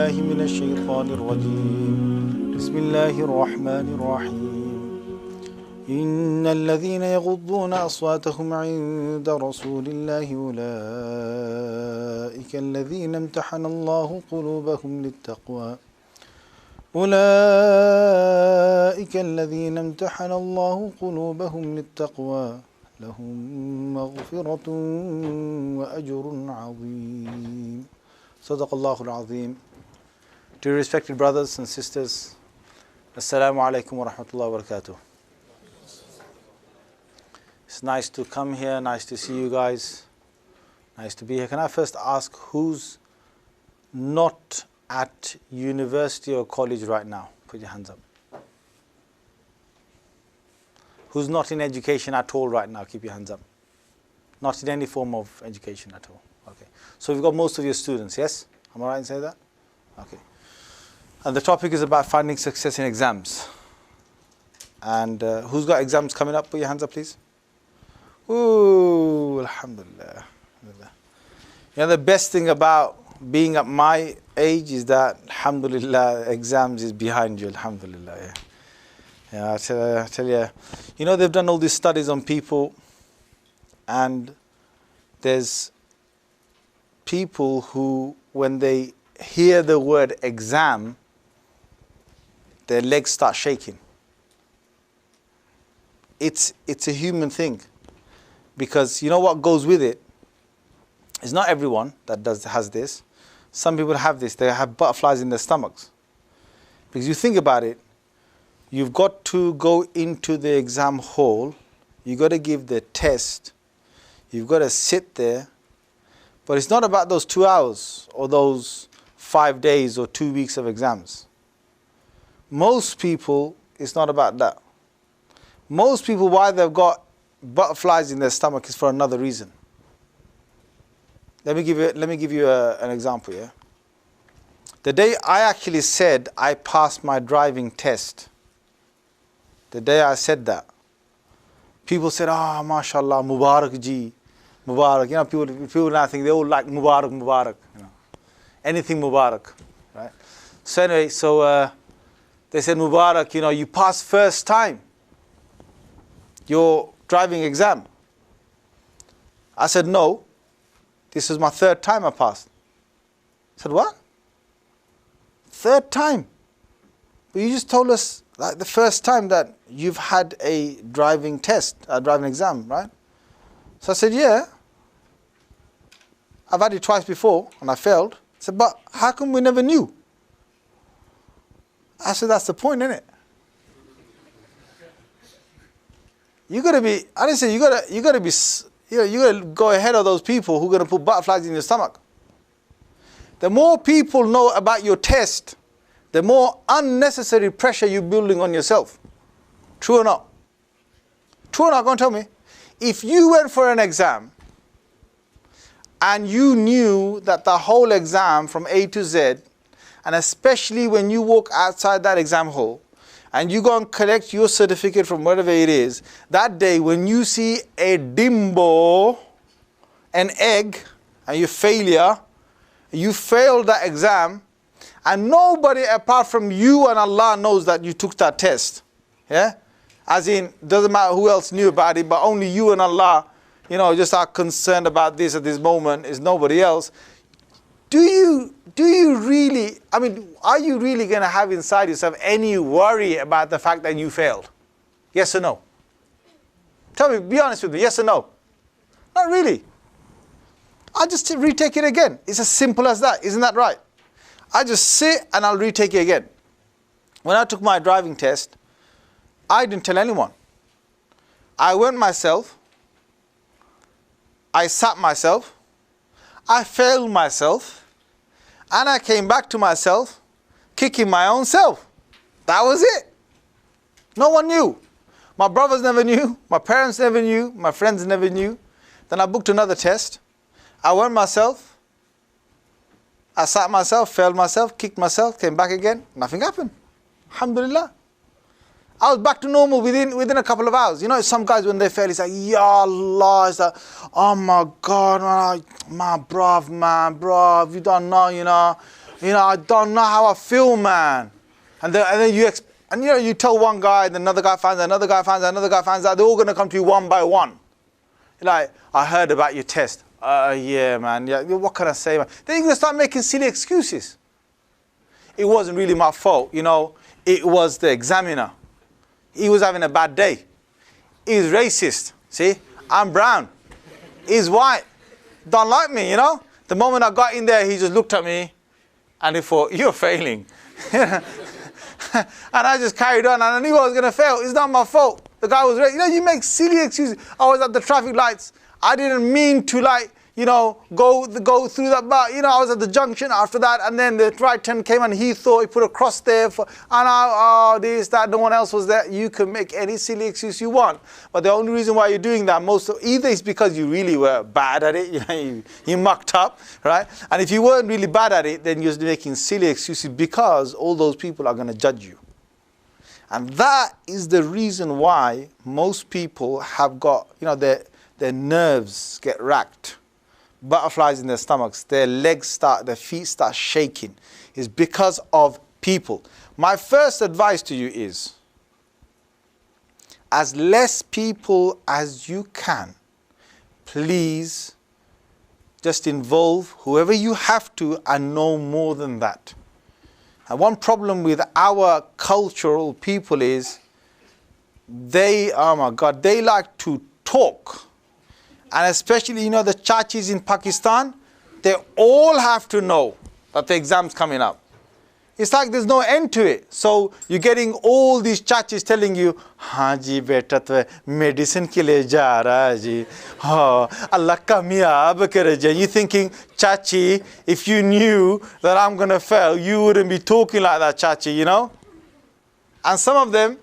بالله من الشيطان الرجيم بسم الله الرحمن الرحيم إن الذين يغضون أصواتهم عند رسول الله أولئك الذين امتحن الله قلوبهم للتقوى أولئك الذين امتحن الله قلوبهم للتقوى لهم مغفرة وأجر عظيم. Sadaqallahul Azim. Dear respected brothers and sisters, Assalamu alaikum wa rahmatullahi wa barakatuh. It's nice to come here, nice to see you guys, nice to be here. Can I first ask who's not at university or college right now? Put your hands up. Who's not in education at all right now? Keep your hands up. Not in any form of education at all. Okay. So we've got most of your students, yes? Am I right in saying that? Okay. And the topic is about finding success in exams. And who's got exams coming up? Put your hands up, please. Ooh, alhamdulillah. You know, the best thing about being at my age is that, alhamdulillah, exams is behind you, alhamdulillah. Yeah. Yeah, I tell you, you know, they've done all these studies on people, and there's people who, when they hear the word exam, their legs start shaking. It's a human thing, because you know what goes with it? It's not everyone that has this. Some people have this. They have butterflies in their stomachs. Because you think about it, you've got to go into the exam hall, you've got to give the test, you've got to sit there, but it's not about those 2 hours or those 5 days or 2 weeks of exams. Most people, it's not about that. Most people, why they've got butterflies in their stomach is for another reason. Let me give you an example, yeah? The day I actually said I passed my driving test, the day I said that, people said, "Ah, mashallah, Mubarak ji, Mubarak." You know, people now think they all like Mubarak, Mubarak. You know, anything Mubarak, right? So anyway, they said, "Mubarak, you know, you passed first time your driving exam." I said, "No, this is my third time I passed." I said, "What? Third time? But you just told us like the first time that you've had a driving test, a driving exam, right?" So I said, "Yeah, I've had it twice before and I failed." I said, "But how come we never knew?" I said, "That's the point, isn't it? You gotta be," I didn't say you gotta be, you know, you gotta go ahead of those people who are gonna put butterflies in your stomach. The more people know about your test, the more unnecessary pressure you're building on yourself. True or not? True or not? Go and tell me. If you went for an exam and you knew that the whole exam from A to Z, and especially when you walk outside that exam hall and you go and collect your certificate from wherever it is, that day when you see a dimbo, an egg, and you failure, you failed that exam, and nobody apart from you and Allah knows that you took that test. Yeah? As in, doesn't matter who else knew about it, but only you and Allah, you know, just are concerned about this at this moment, is nobody else. Do you really, I mean, are you really going to have inside yourself any worry about the fact that you failed? Yes or no? Tell me, be honest with me, yes or no? Not really. I'll just retake it again. It's as simple as that. Isn't that right? I just sit and I'll retake it again. When I took my driving test, I didn't tell anyone. I went myself. I sat myself. I failed myself. And I came back to myself, kicking my own self. That was it. No one knew. My brothers never knew. My parents never knew. My friends never knew. Then I booked another test. I went myself, I sat myself, failed myself, kicked myself, came back again, nothing happened. Alhamdulillah. I was back to normal within a couple of hours. You know, some guys when they fail, it's like, Ya Allah, it's like, oh my God, man, bruv, you don't know, you know, I don't know how I feel, man. And then you tell one guy, then another guy finds out, another guy finds out, another guy finds out. They're all going to come to you one by one. Like, I heard about your test. Yeah, man. Yeah, what can I say, man? Then you're going to start making silly excuses. It wasn't really my fault, It was the examiner. He was having a bad day. He's racist. See, I'm brown. He's white. Don't like me, The moment I got in there, he just looked at me and he thought, you're failing. And I just carried on and I knew I was going to fail. It's not my fault. The guy was racist. You make silly excuses. I was at the traffic lights. I didn't mean to go through that, but I was at the junction after that, and then the right turn came and he thought he put a cross there this, that, no one else was there. You can make any silly excuse you want, but the only reason why you're doing that either is because you really were bad at it, you mucked up, right? And if you weren't really bad at it, then you're making silly excuses because all those people are going to judge you. And that is the reason why most people have got, their nerves get racked. Butterflies in their stomachs, their feet start shaking. Is because of people. My first advice to you is, as less people as you can, please just involve whoever you have to and no more than that. And one problem with our cultural people is they like to talk. And especially, the chachis in Pakistan, they all have to know that the exam's coming up. It's like there's no end to it. So you're getting all these chachis telling you, "Haan ji beta to medicine ke liye ja raha hai ji. Allah kamyab kare ji." You're thinking, chachi, if you knew that I'm going to fail, you wouldn't be talking like that, chachi, And some of them,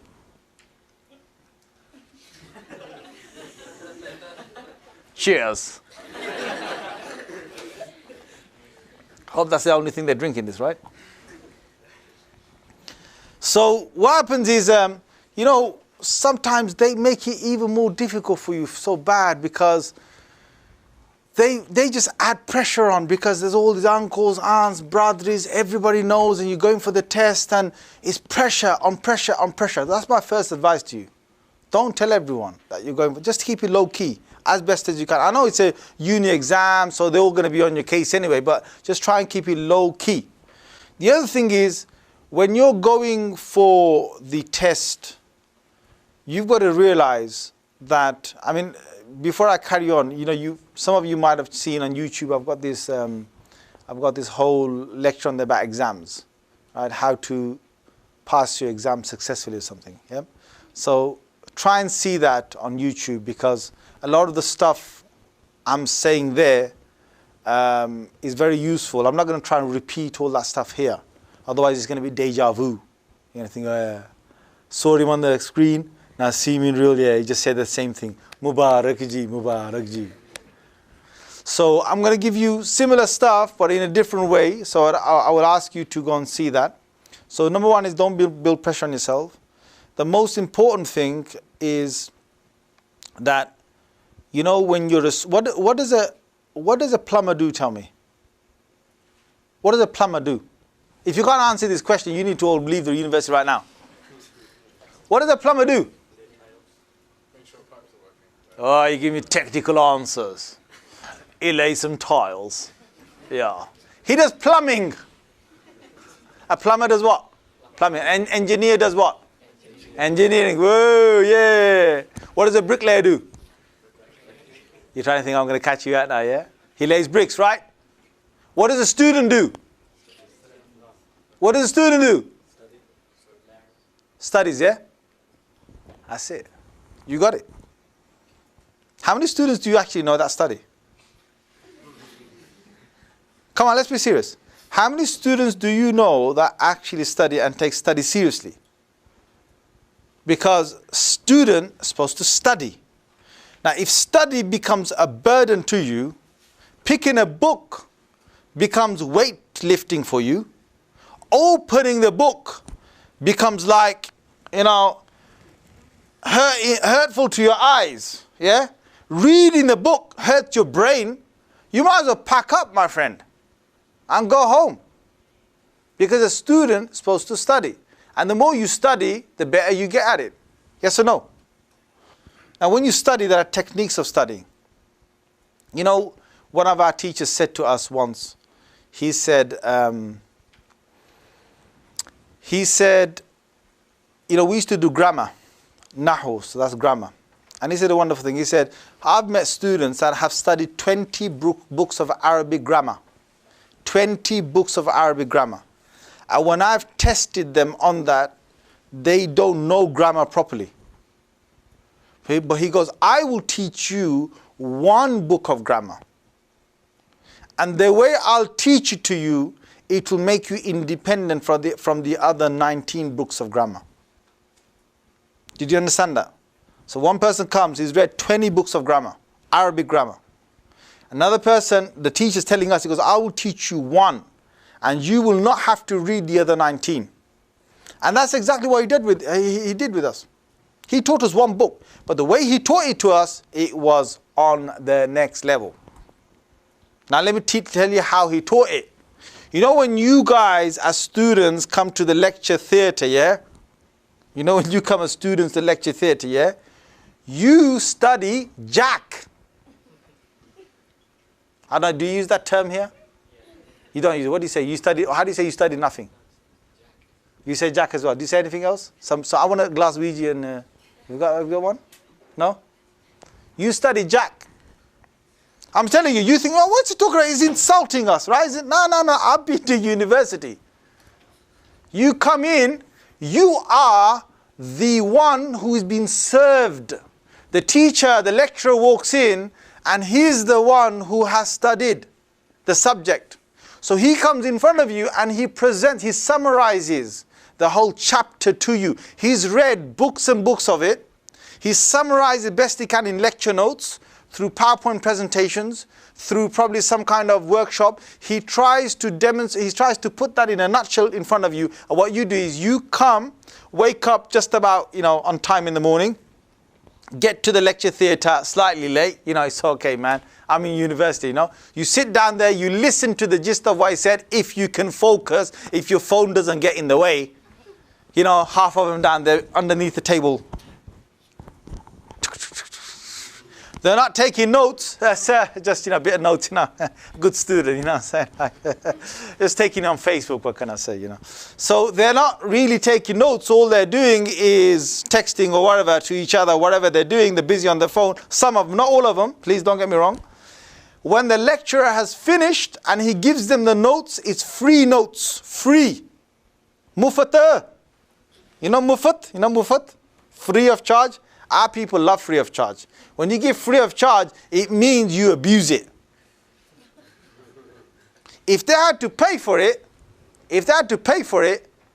cheers. Hope that's the only thing they drink in this, right? So what happens is, sometimes they make it even more difficult for you so bad because they just add pressure on because there's all these uncles, aunts, brothers, everybody knows and you're going for the test and it's pressure on pressure on pressure. That's my first advice to you. Don't tell everyone that you're going for, just keep it low key. As best as you can. I know it's a uni exam, so they're all going to be on your case anyway, but just try and keep it low key. The other thing is, when you're going for the test, you've got to realize that, before I carry on, some of you might have seen on YouTube, I've got this whole lecture on there about exams, right? How to pass your exam successfully or something. Yeah. So try and see that on YouTube because a lot of the stuff I'm saying there is very useful. I'm not going to try and repeat all that stuff here. Otherwise, it's going to be deja vu. You're going to think, oh, yeah. Saw him on the screen, now see him in real, yeah, he just said the same thing. Mubarak ji, Mubarak ji. So I'm going to give you similar stuff, but in a different way. So I will ask you to go and see that. So number one is don't build pressure on yourself. The most important thing is that when you're what does a plumber do? Tell me. What does a plumber do? If you can't answer this question, you need to all leave the university right now. What does a plumber do? Make sure pipes are working. Oh, you give me technical answers. He lays some tiles. Yeah. He does plumbing. A plumber does what? Plumbing. An engineer does what? Engineering. Whoa, yeah. What does a bricklayer do? You're trying to think I'm going to catch you out now, yeah? He lays bricks, right? What does a student do? What does a student do? Studies, yeah? That's it. You got it. How many students do you actually know that study? Come on, let's be serious. How many students do you know that actually study and take study seriously? Because student is supposed to study. Now, if study becomes a burden to you, picking a book becomes weightlifting for you. Opening the book becomes like, hurtful to your eyes. Yeah? Reading the book hurts your brain. You might as well pack up, my friend, and go home. Because a student is supposed to study. And the more you study, the better you get at it. Yes or no? Now when you study, there are techniques of studying. You know, one of our teachers said to us once, he said, you know, we used to do grammar, nahu, so that's grammar. And he said a wonderful thing. He said, I've met students that have studied 20 books of Arabic grammar. 20 books of Arabic grammar. And when I've tested them on that, they don't know grammar properly. But he goes, I will teach you one book of grammar. And the way I'll teach it to you, it will make you independent from the other 19 books of grammar. Did you understand that? So one person comes, he's read 20 books of grammar, Arabic grammar. Another person, the teacher's telling us, he goes, I will teach you one, and you will not have to read the other 19. And that's exactly what he did with us. He taught us one book, but the way he taught it to us, it was on the next level. Now let me tell you how he taught it. You know when you guys as students come to the lecture theatre, yeah? You know when you come as students to lecture theatre, yeah? You study Jack. I don't know, do you use that term here? You don't use it. What do you say? You study, how do you say you study nothing? You say Jack as well. Do you say anything else? So I want a glass Ouija and you got one? No? You study Jack. I'm telling you, you think, oh, what's he talking about? He's insulting us, right? Is it? No, I've been to university. You come in, you are the one who is being served. The teacher, the lecturer walks in, and he's the one who has studied the subject. So he comes in front of you and he presents, he summarizes the whole chapter to you. He's read books and books of it. He summarized the best he can in lecture notes, through PowerPoint presentations, through probably some kind of workshop. He tries to demonstrate, he tries to put that in a nutshell in front of you. And what you do is you come, wake up just about, on time in the morning, get to the lecture theatre slightly late, it's okay, man. I'm in university, You sit down there, you listen to the gist of what I said, if you can focus, if your phone doesn't get in the way. Half of them down there underneath the table. They're not taking notes. That's just, a bit of notes, Good student, Just taking it on Facebook, what can I say, So they're not really taking notes. All they're doing is texting or whatever to each other, whatever they're doing. They're busy on their phone. Some of them, not all of them, please don't get me wrong. When the lecturer has finished and he gives them the notes, it's free notes. Free. Mufata. Mufat? Mufat? Free of charge. Our people love free of charge. When you give free of charge, it means you abuse it. If they had to pay for it,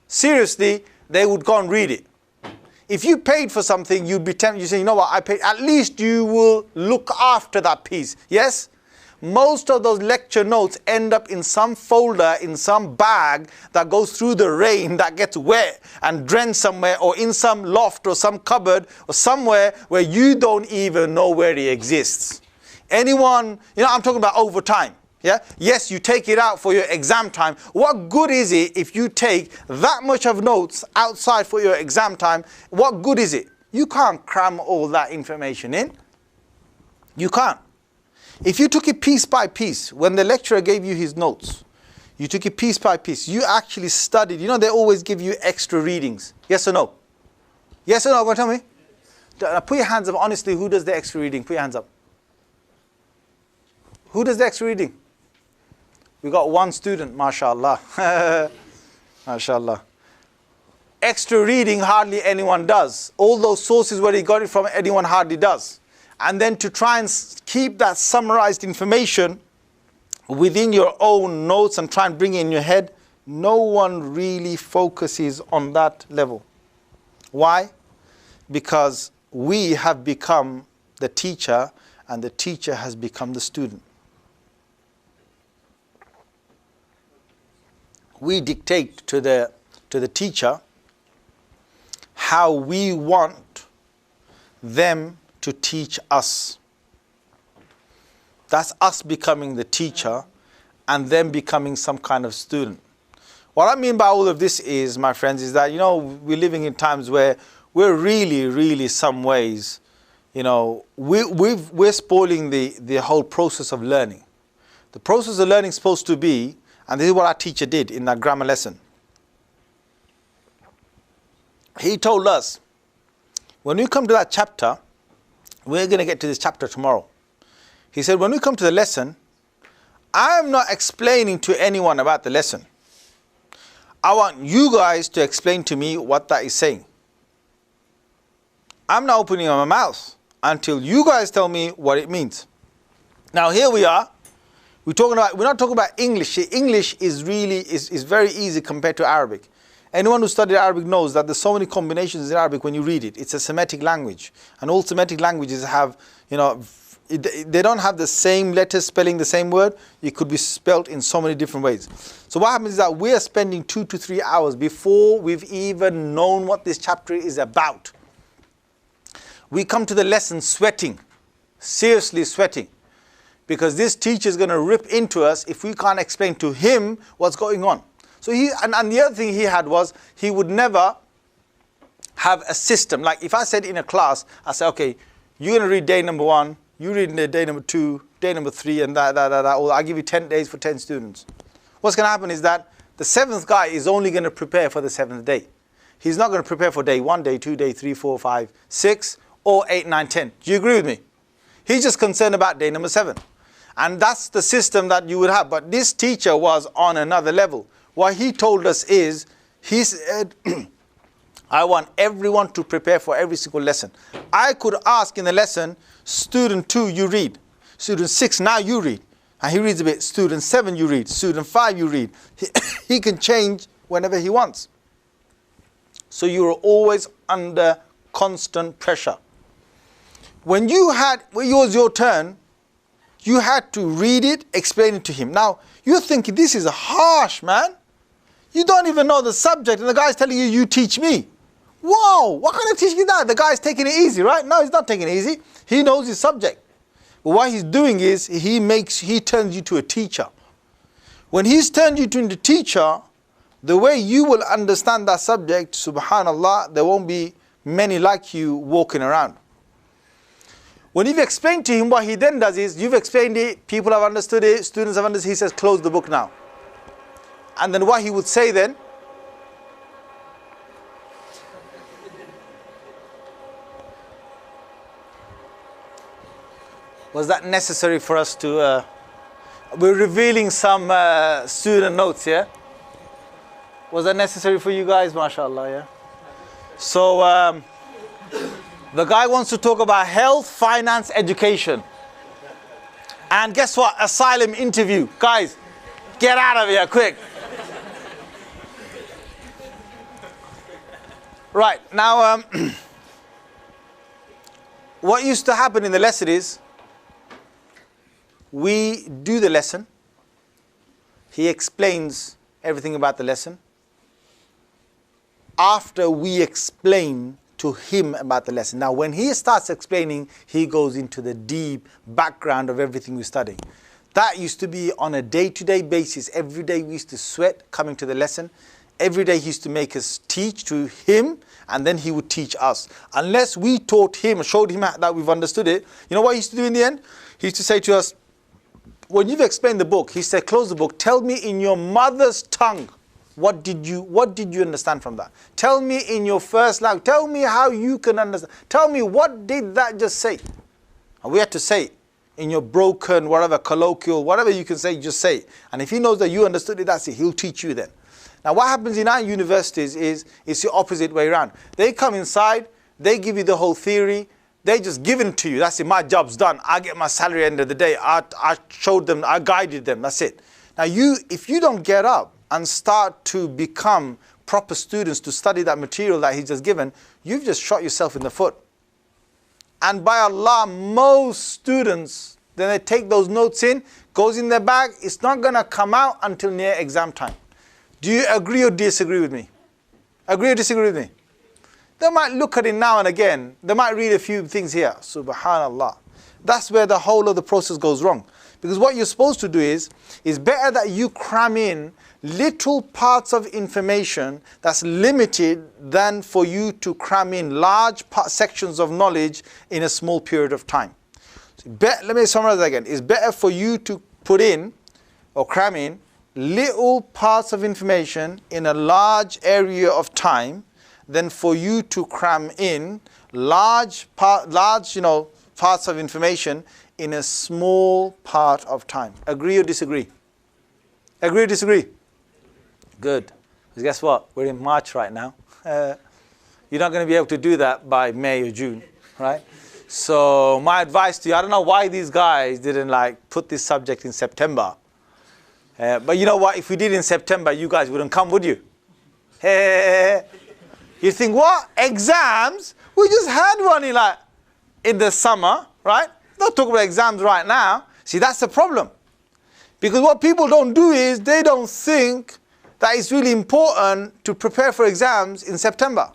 seriously, they would go and read it. If you paid for something, you'd be tempted, you say, you know what, I paid, at least you will look after that piece. Yes? Most of those lecture notes end up in some folder, in some bag that goes through the rain, that gets wet and drenched somewhere, or in some loft or some cupboard or somewhere where you don't even know where it exists. Anyone, I'm talking about over time. Yeah? Yes, you take it out for your exam time. What good is it if you take that much of notes outside for your exam time? What good is it? You can't cram all that information in. You can't. If you took it piece by piece, when the lecturer gave you his notes, you took it piece by piece, you actually studied. They always give you extra readings. Yes or no? Yes or no? Go tell me. Put your hands up. Honestly, who does the extra reading? Put your hands up. Who does the extra reading? We got one student, mashallah. Mashallah. Extra reading hardly anyone does. All those sources where he got it from, anyone hardly does. And then to try and keep that summarized information within your own notes and try and bring it in your head, no one really focuses on that level. Why? Because we have become the teacher and the teacher has become the student. We dictate to the teacher how we want them to teach us. That's us becoming the teacher and them becoming some kind of student. What I mean by all of this is, my friends, is that, we're living in times where we're really, some ways, we're spoiling the whole process of learning. The process of learning is supposed to be, and this is what our teacher did in that grammar lesson. He told us, when we come to that chapter, we're going to get to this chapter tomorrow. He said, when we come to the lesson, I'm not explaining to anyone about the lesson. I want you guys to explain to me what that is saying. I'm not opening my mouth until you guys tell me what it means. Now here we are. We're not talking about English. English is very easy compared to Arabic. Anyone who studied Arabic knows that there's so many combinations in Arabic when you read it. It's a Semitic language. And all Semitic languages have, they don't have the same letters spelling the same word. It could be spelt in so many different ways. So what happens is that we're spending 2 to 3 hours before we've even known what this chapter is about. We come to the lesson sweating, seriously sweating, because this teacher is going to rip into us if we can't explain to him what's going on. So and the other thing he had was, he would never have a system. Like if I said in a class, I said, okay, you're going to read day number 1, you read day number 2, day number 3, and that. I'll give you 10 days for 10 students. What's going to happen is that the 7th guy is only going to prepare for the 7th day. He's not going to prepare for day 1, day 2, day 3, 4, 5, 6, or 8, 9, 10. Do you agree with me? He's just concerned about day number 7. And that's the system that you would have. But this teacher was on another level. What he told us is, he said, I want everyone to prepare for every single lesson. I could ask in the lesson, student 2, you read. Student 6, now you read. And he reads a bit. Student 7, you read. Student 5, you read. He can change whenever he wants. So you're always under constant pressure. When it was your turn, you had to read it, explain it to him. Now, you're thinking, this is harsh, man. You don't even know the subject, and the guy's telling you, you teach me. Whoa, what kind of teaching is that? The guy's taking it easy, right? No, he's not taking it easy. He knows his subject. But what he's doing is, he turns you to a teacher. When he's turned you into a teacher, the way you will understand that subject, subhanallah, there won't be many like you walking around. When you've explained to him, what he then does is, you've explained it, people have understood it, students have understood it, he says, close the book now. And then what he would say then, was that necessary for us to, we're revealing some student notes here. Was that necessary for you guys, mashallah, yeah? So, the guy wants to talk about health, finance, education. And guess what? Asylum interview. Guys, get out of here, quick. Right, now, what used to happen in the lesson is, we do the lesson. He explains everything about the lesson. After we explain to him about the lesson. Now, when he starts explaining, he goes into the deep background of everything we're studying. That used to be on a day-to-day basis. Every day we used to sweat coming to the lesson. Every day he used to make us teach to him, and then he would teach us. Unless we taught him, showed him that we've understood it. You know what he used to do in the end? He used to say to us, when you've explained the book, he said, close the book. Tell me in your mother's tongue, what did you understand from that? Tell me in your first language. Tell me how you can understand. Tell me, what did that just say? And we had to say, in your broken, whatever, colloquial, whatever you can say, just say it. And if he knows that you understood it, that's it. He'll teach you then. Now, what happens in our universities is it's the opposite way around. They come inside, they give you the whole theory, they just give it to you. That's it. My job's done. I get my salary at the end of the day. I showed them, I guided them. That's it. Now, if you don't get up and start to become proper students to study that material that he's just given, you've just shot yourself in the foot. And by Allah, most students, then they take those notes in, goes in their bag, it's not going to come out until near exam time. Do you agree or disagree with me? Agree or disagree with me? They might look at it now and again. They might read a few things here. Subhanallah. That's where the whole of the process goes wrong. Because what you're supposed to do is better that you cram in little parts of information that's limited than for you to cram in large sections of knowledge in a small period of time. So let me summarize that again. It's better for you to put in or cram in little parts of information in a large area of time than for you to cram in large parts of information in a small part of time. Agree or disagree? Agree or disagree? Good. Because guess what? We're in March right now. You're not going to be able to do that by May or June, right? So my advice to you, I don't know why these guys didn't put this subject in September. But you know what? If we did in September, you guys wouldn't come, would you? You think, what? Exams? We just had one in the summer, right? Not talking about exams right now. See, that's the problem. Because what people don't do is they don't think that it's really important to prepare for exams in September.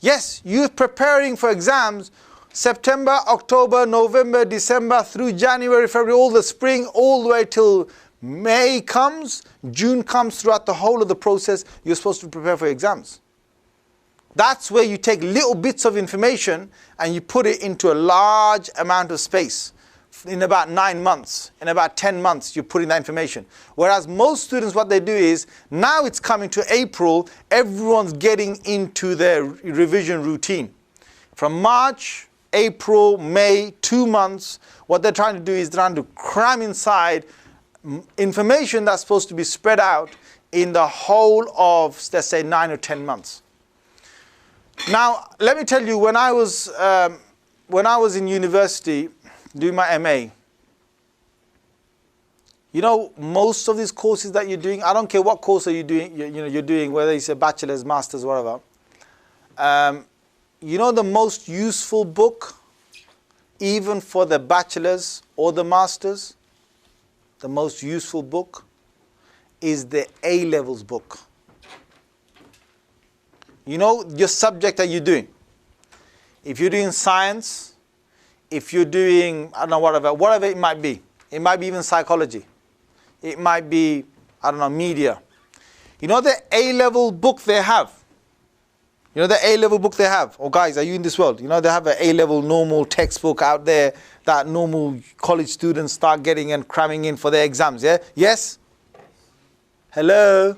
Yes, you're preparing for exams September, October, November, December, through January, February, all the spring, all the way till May comes, June comes. Throughout the whole of the process, you're supposed to prepare for exams. That's where you take little bits of information and you put it into a large amount of space. In about 9 months, in about 10 months, you're putting that information. Whereas most students, what they do is, now it's coming to April, everyone's getting into their revision routine. From March, April, May, 2 months, what they're trying to do is they're trying to cram inside information that's supposed to be spread out in the whole of, let's say, 9 or 10 months. Now, let me tell you, when I was in university doing my MA, you know, most of these courses that you're doing, I don't care what course are you doing, you're doing, whether it's a bachelor's, master's, whatever. You know, the most useful book, even for the bachelor's or the master's, the most useful book is the A-levels book. You know, your subject that you're doing. If you're doing science, if you're doing, I don't know, whatever it might be. It might be even psychology. It might be, I don't know, media. You know the A-level book they have? You know the A-level book they have? Oh guys, are you in this world? You know they have an A-level normal textbook out there that normal college students start getting and cramming in for their exams, yeah? Yes? Hello?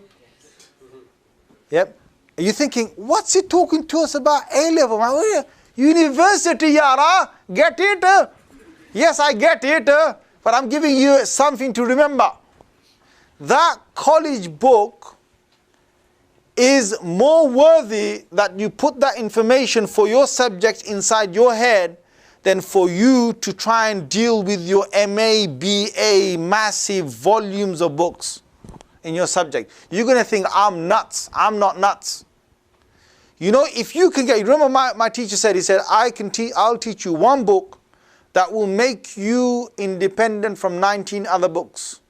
Yep. Are you thinking, what's he talking to us about A-level? University, yara, get it? Yes, I get it, but I'm giving you something to remember. That college book is more worthy that you put that information for your subject inside your head than for you to try and deal with your MA, BA, massive volumes of books in your subject. You're going to think, I'm nuts. I'm not nuts. You know, if you can get, remember my teacher said, he said, I'll teach you one book that will make you independent from 19 other books.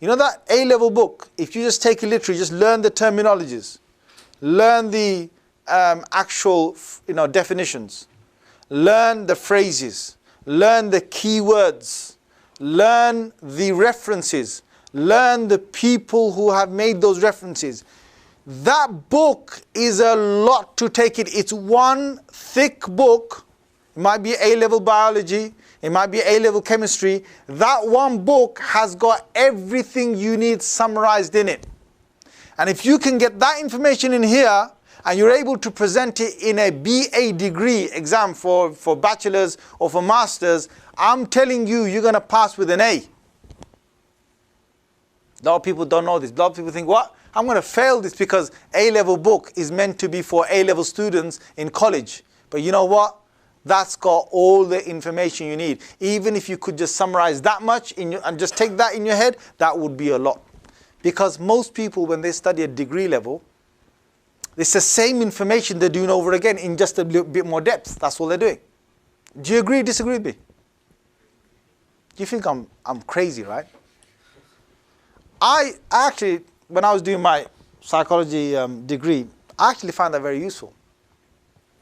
You know that A-level book, if you just take it literally, just learn the terminologies, learn the actual, definitions, learn the phrases, learn the keywords, learn the references, learn the people who have made those references. That book is a lot to take it. It's one thick book. It might be A-level biology. It might be A-level chemistry. That one book has got everything you need summarized in it. And if you can get that information in here and you're able to present it in a BA degree exam for bachelor's or for master's, I'm telling you, you're going to pass with an A. A lot of people don't know this. A lot of people think, what? I'm going to fail this because A-level book is meant to be for A-level students in college. But you know what? That's got all the information you need. Even if you could just summarize that much and just take that in your head, that would be a lot. Because most people, when they study at degree level, it's the same information they're doing over again in just a little bit more depth. That's all they're doing. Do you agree, disagree with me? You think I'm crazy, right? I actually, when I was doing my psychology degree, I actually found that very useful.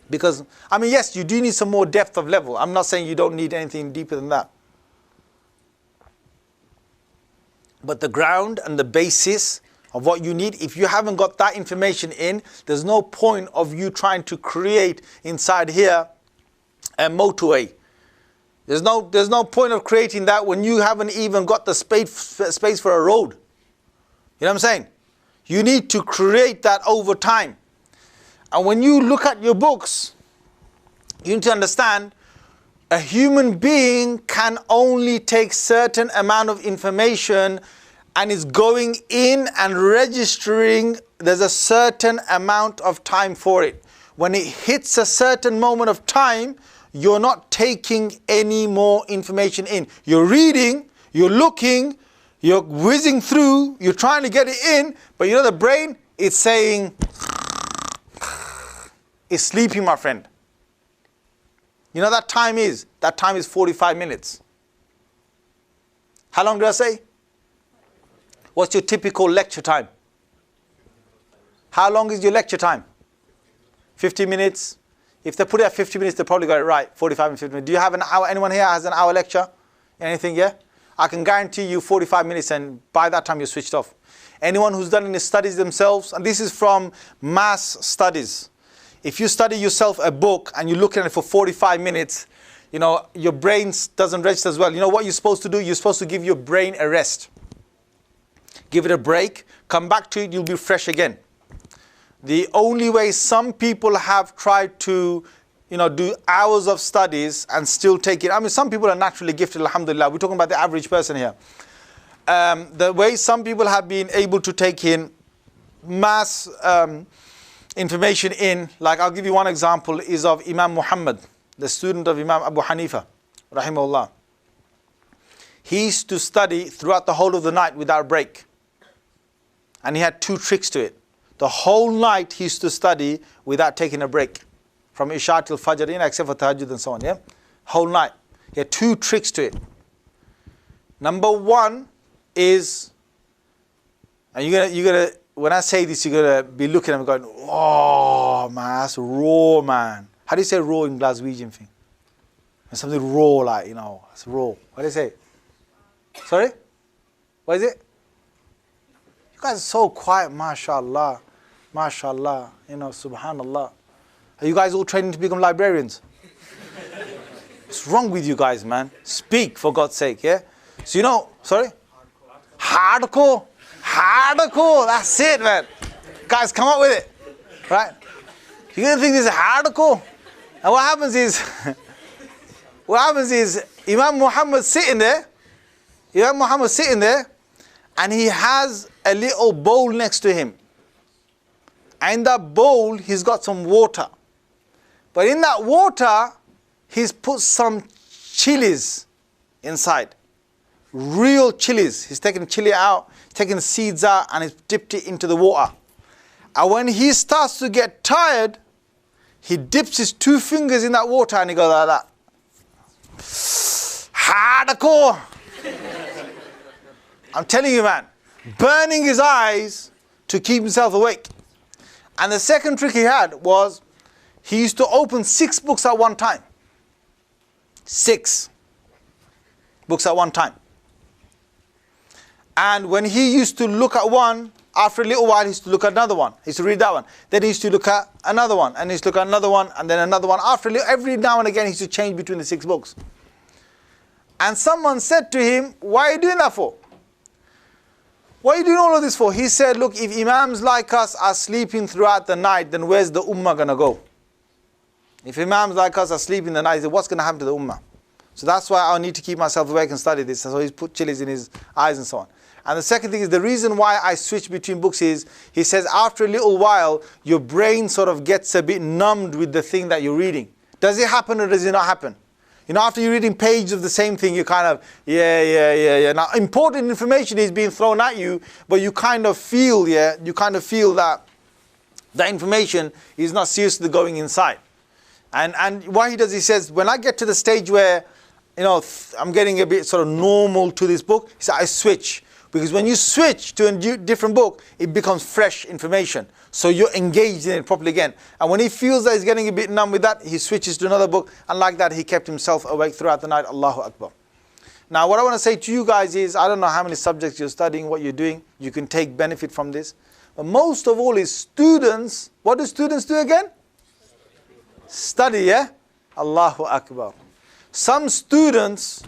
Because, I mean, yes, you do need some more depth of level. I'm not saying you don't need anything deeper than that. But the ground and the basis of what you need, if you haven't got that information in, there's no point of you trying to create inside here a motorway. There's no point of creating that when you haven't even got the space for a road. You know what I'm saying? You need to create that over time. And when you look at your books, you need to understand a human being can only take certain amount of information and is going in and registering. There's a certain amount of time for it. When it hits a certain moment of time, you're not taking any more information in. You're reading, you're looking, you're whizzing through, you're trying to get it in, but you know the brain, it's saying, it's sleeping, my friend. You know that time is 45 minutes. How long did I say? What's your typical lecture time? How long is your lecture time? 50 minutes. If they put it at 50 minutes, they probably got it right. 45 and 50 minutes. Do you have an hour? Anyone here has an hour lecture? Anything, yeah? I can guarantee you 45 minutes and by that time you're switched off. Anyone who's done any studies themselves, and this is from mass studies. If you study yourself a book and you look at it for 45 minutes, you know, your brain doesn't register as well. You know what you're supposed to do? You're supposed to give your brain a rest. Give it a break. Come back to it, you'll be fresh again. The only way some people have tried to, you know, do hours of studies and still take it. I mean, some people are naturally gifted, alhamdulillah. We're talking about the average person here. The way some people have been able to take in mass information in, like I'll give you one example, is of Imam Muhammad, the student of Imam Abu Hanifa, rahimahullah. He used to study throughout the whole of the night without a break. And he had two tricks to it. The whole night he used to study without taking a break. From Isha till Fajr, except for Tahajjud and so on, yeah? Whole night. He had two tricks to it. Number one is, and you're gonna, when I say this, you're gonna be looking at me going, oh man, that's raw, man. How do you say raw in Glaswegian thing? Something raw, like, you know, it's raw. What do you say? Sorry? What is it? You guys are so quiet, mashallah. MashaAllah, you know, subhanallah. Are you guys all training to become librarians? What's wrong with you guys, man? Speak, for God's sake, yeah? So you know, sorry? Hardcore. Hardcore, that's it, man. Guys, come up with it, right? You're going to think this is hardcore. And what happens is, Imam Muhammad sitting there, and he has a little bowl next to him. And in that bowl, he's got some water. But in that water, he's put some chilies inside. Real chilies. He's taken chili out, taken the seeds out, and he's dipped it into the water. And when he starts to get tired, he dips his two fingers in that water and he goes like that. Hardcore. I'm telling you, man. Burning his eyes to keep himself awake. And the second trick he had was, he used to open 6 books at one time. 6 books at one time. And when he used to look at one, after a little while, he used to look at another one. He used to read that one. Then he used to look at another one. And he used to look at another one, and then another one. After a little, every now and again, he used to change between the 6 books. And someone said to him, why are you doing that for? What are you doing all of this for? He said, look, if imams like us are sleeping throughout the night, then where's the ummah going to go? If imams like us are sleeping the night, he said, what's going to happen to the ummah? So that's why I need to keep myself awake and study this. So he's put chilies in his eyes and so on. And the second thing is, the reason why I switch between books is, he says, after a little while, your brain sort of gets a bit numbed with the thing that you're reading. Does it happen or does it not happen? You know, after you're reading pages of the same thing, you kind of, yeah. Now, important information is being thrown at you, but you kind of feel, that that information is not seriously going inside. And what he does, he says, when I get to the stage where, you know, I'm getting a bit sort of normal to this book, he said, I switch. Because when you switch to a different book, it becomes fresh information. So you're engaged in it properly again. And when he feels that he's getting a bit numb with that, he switches to another book. And like that, he kept himself awake throughout the night. Allahu Akbar. Now, what I want to say to you guys is, I don't know how many subjects you're studying, what you're doing. You can take benefit from this. But most of all is students. What do students do again? Study, yeah? Allahu Akbar. Some students,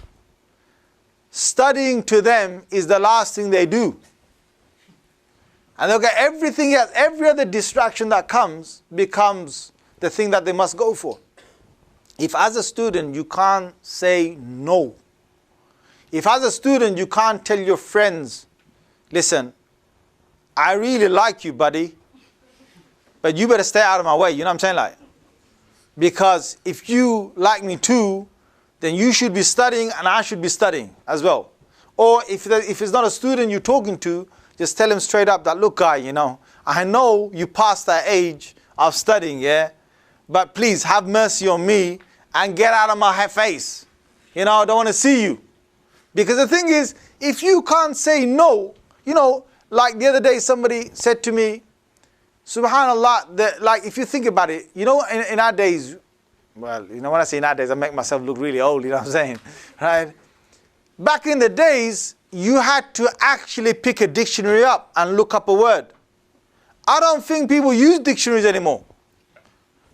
studying to them is the last thing they do. And they'll get everything else, every other distraction that comes becomes the thing that they must go for. If as a student you can't say no, if as a student you can't tell your friends, listen, I really like you, buddy, but you better stay out of my way, you know what I'm saying? Like, because if you like me too, then you should be studying and I should be studying as well. Or if it's not a student you're talking to, just tell him straight up that, look guy, you know, I know you passed that age of studying, yeah, but please have mercy on me and get out of my face. You know, I don't want to see you. Because the thing is, if you can't say no, you know, like the other day somebody said to me, subhanallah, like if you think about it, you know, in our days, well, you know, when I say in our days, I make myself look really old, you know what I'm saying, right? Back in the days, you had to actually pick a dictionary up and look up a word. I don't think people use dictionaries anymore.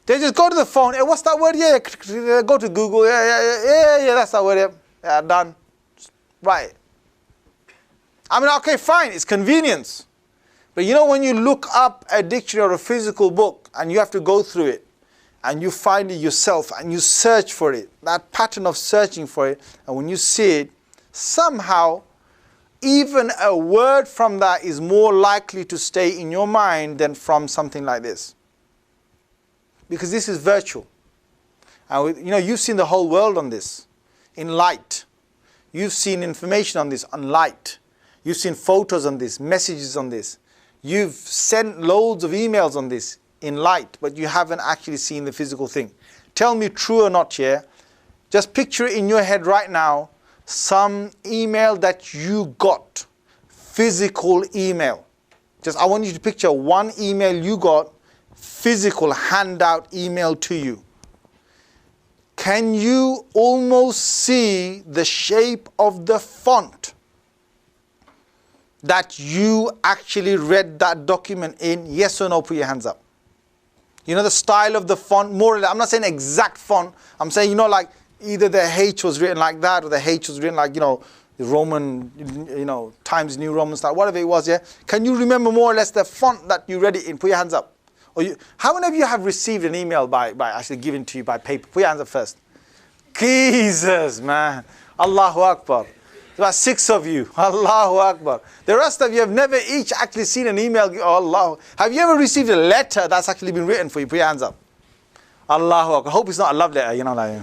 They just go to the phone, hey, what's that word? Yeah, go to Google, yeah, that's that word, yeah, done. Right. I mean, okay, fine, it's convenience. But you know, when you look up a dictionary or a physical book and you have to go through it and you find it yourself and you search for it, that pattern of searching for it, and when you see it, somehow, even a word from that is more likely to stay in your mind than from something like this. Because this is virtual. And you know, you've seen the whole world on this, in light. You've seen information on this, on light. You've seen photos on this, messages on this. You've sent loads of emails on this, in light, but you haven't actually seen the physical thing. Tell me true or not here. Just picture it in your head right now, some email that you got, physical email. Just, I want you to picture one email you got, physical handout email to you. Can you almost see the shape of the font that you actually read that document in? Yes or no? Put your hands up. You know the style of the font, more or less. I'm not saying exact font. I'm saying, you know, like either the H was written like that or the H was written like, you know, the Roman, you know, Times New Roman style, whatever it was, yeah? Can you remember more or less the font that you read it in? Put your hands up. Or how many of you have received an email by actually given to you by paper? Put your hands up first. Jesus, man. Allahu Akbar. About 6 of you. Allahu Akbar. The rest of you have never each actually seen an email. Oh, Allah. Have you ever received a letter that's actually been written for you? Put your hands up. Allahu Akbar. I hope it's not a love letter, you know, like.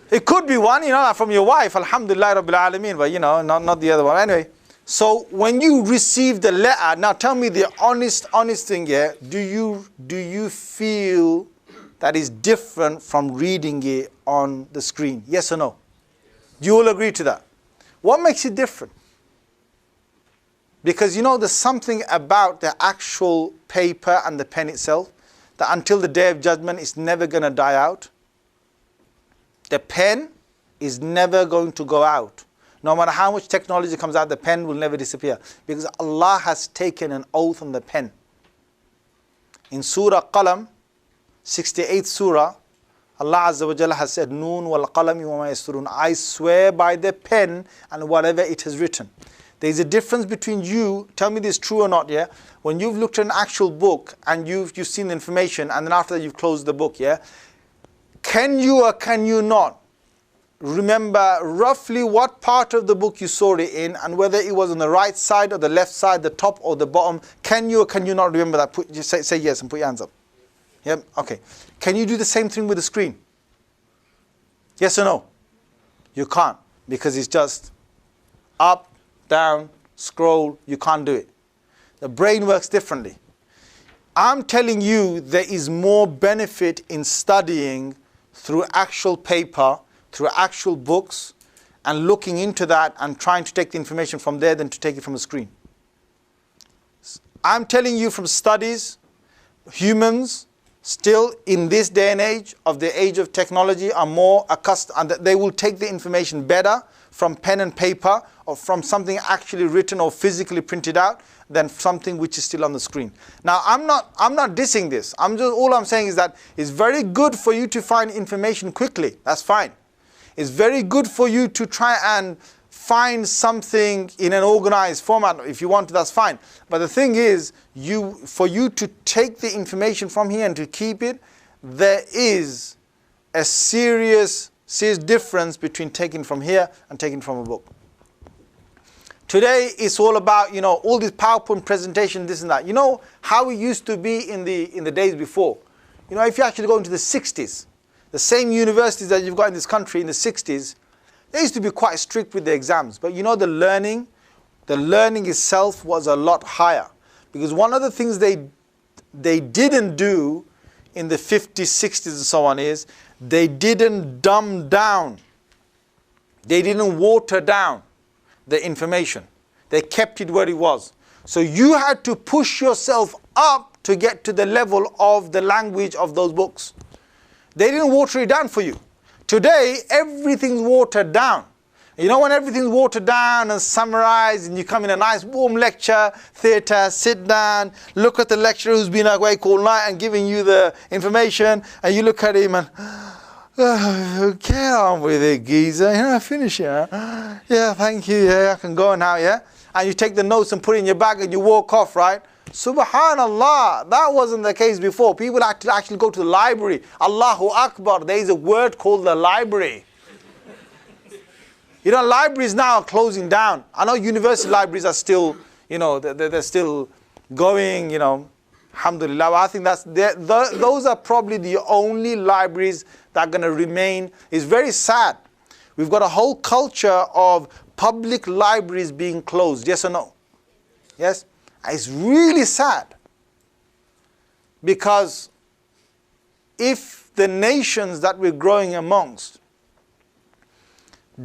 It could be one, you know, like from your wife. Alhamdulillah Rabbil Alameen. But, you know, not the other one. Anyway. So when you receive the letter, now tell me the honest thing here. Do you feel that is different from reading it on the screen? Yes or no? Do you all agree to that? What makes it different? Because you know there's something about the actual paper and the pen itself that until the day of judgment it's never going to die out. The pen is never going to go out. No matter how much technology comes out, the pen will never disappear. Because Allah has taken an oath on the pen. In Surah Qalam, 68th Surah, Allah Azza wa Jalla has said, Noon wal qalami wa ma yasturun. I swear by the pen and whatever it has written. There is a difference between you, tell me this true or not, yeah? When you've looked at an actual book and you've seen the information and then after that you've closed the book, yeah? Can you or can you not remember roughly what part of the book you saw it in and whether it was on the right side or the left side, the top or the bottom? Can you or can you not remember that? Just say yes and put your hands up. Yep, okay. Can you do the same thing with the screen? Yes or no? You can't, because it's just up, down, scroll, you can't do it. The brain works differently. I'm telling you there is more benefit in studying through actual paper, through actual books, and looking into that and trying to take the information from there than to take it from a screen. I'm telling you from studies, humans still in this day and age of technology are more accustomed, and that they will take the information better from pen and paper or from something actually written or physically printed out than something which is still on the screen. Now, I'm not dissing this. All I'm saying is that it's very good for you to find information quickly. That's fine. It's very good for you to try and find something in an organized format. If you want to, that's fine. But the thing is, for you to take the information from here and to keep it, there is a serious difference between taking from here and taking from a book. Today it's all about, all this PowerPoint presentation, this and that. You know how it used to be in the days before. If you actually go into the 60s, the same universities that you've got in this country in the 60s, they used to be quite strict with the exams. But the learning itself was a lot higher. Because one of the things they didn't do in the 50s, 60s and so on is, they didn't dumb down. They didn't water down the information. They kept it where it was. So you had to push yourself up to get to the level of the language of those books. They didn't water it down for you. Today, everything's watered down. When everything's watered down and summarized, and you come in a nice warm lecture theatre, sit down, look at the lecturer who's been awake all night and giving you the information, and you look at him and, get on with it, geezer, finish it. Yeah, thank you, yeah, I can go now, yeah? And you take the notes and put it in your bag and you walk off, right? Subhanallah, that wasn't the case before. People had to actually go to the library. Allahu Akbar, there is a word called the library. Libraries now are closing down. I know university libraries are still, they're still going, alhamdulillah. I think those are probably the only libraries that are going to remain. It's very sad. We've got a whole culture of public libraries being closed. Yes or no? Yes? It's really sad. Because if the nations that we're growing amongst